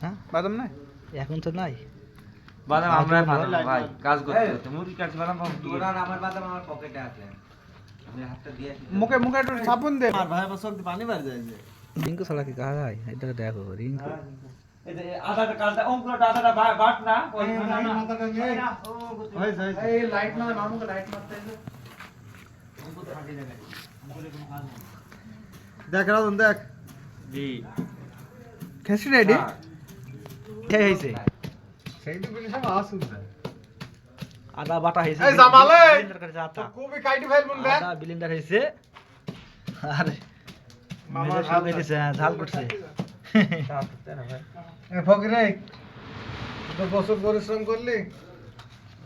হ্যাঁ বাদাম নাই এখন তো নাই বাদাম আমরা বানাবো ভাই কাজ করতে হতো মুরগি কাটছি বাদাম পাবো কি তোরা আমার বাদাম আমার পকেটে আছে আমি হাতটা দিয়ে মুখে মুখে একটু সাবুন দে আর ভাই বসক পানি বার যায় যে রিঙ্কু ছাড়া কি কাজ হয় এটা দেখো রিঙ্কু এই যে আদাটা কালটা অঙ্কুরটা আদাটা বাট না ওই মাথাটা নিয়ে হয়েছে এই লাইট না মামুকে লাইট মারতে দেখ রাজন দেখ জি খেসি রেডি এই হইছে সেই তো বলি সব আসুন আদা বাটা হইছে এই জামালে ব্লেন্ডার করে আটা কবি কাটি ফেলবুন বে আদা ব্লেন্ডার হইছে আর মামা মামা ঝাল ঝাল দিতেছে ঝাল করছে এ ফকিরে তো বছর পরিশ্রম করলি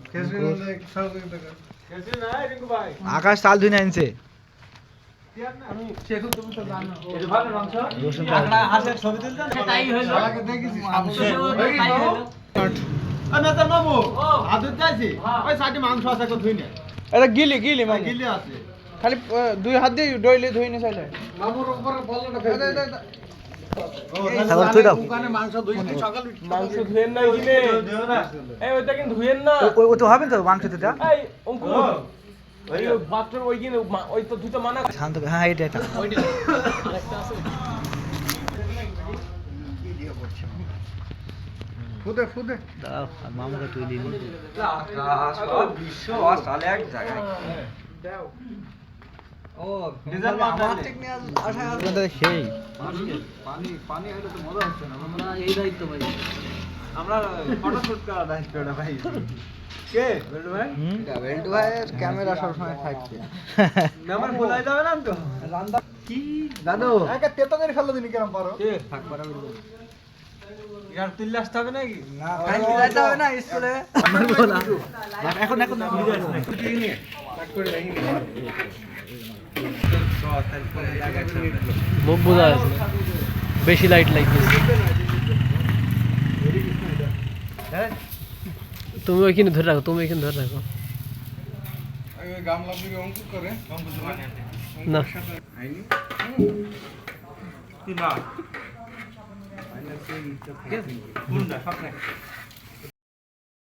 খেসি বলে সহযোগিতা কর খেসি নাই রিঙ্কু ভাই আকাশ চাল ধুইনা আনছে আমি শেখু তুমি তো জানো এটা ভালো মাংস রসুন আমরা হাঁসের ছবি তুলতেন সেটাই হইলো শালাকে দেখিস তাই হইলো আমি তো বাবু আদর যাইছি ওই সাইডে মাংস আছে কো ধুই না এটা গিলি গিলি মামু গিলি আছে খালি দুই হাত দিয়ে ডইলে ধুই নি চাইলে মামুর উপরে বলটা ফেলে তারপর তুই দাও দোকানে মাংস ধুইছি সকাল মাংস ধুয়েন না গিলে এই ওইটা কিন্তু ধুয়েন না ওই তো হবে তো মাংস দিটা এই অঙ্কুর ওই বাথরুম ওই গিয়ে ওই তো দুটো মানা শান্ত হ্যাঁ এটা এটা ফুদে ফুদে দাও আর মামুকে তুই দিবি আকাশ বিশ্ব সালে এক জায়গায় ও ডিজেল মারতে তোমাদের সেই পানি পানি হলে তো মজা হচ্ছে না আমরা এই দায়িত্ব ভাই আমরা ফটো শুট করা দায়িত্ব এটা ভাই কে বেল্টু ভাই বেল্টু ভাইয়ের ক্যামেরা সবসময় থাকছে নাম্বার ভুলাই যাবে না তো রান্দা কি দাদু একা তেতো করে ফেললো দিনি কেমন পারো কে থাক পারা বলবো ইয়ার তুললে আসতে হবে নাকি না কালকে যাইতে হবে না স্কুলে এখন এখন মুখ বোঝা আছে বেশি লাইট লাগতেছে তুমি ওইখানে ধরে রাখো তুমি ওইখানে ধরে রাখো ওই গামলা পুরো অঙ্কুর করে না আইনি তিনবার কোনটা সব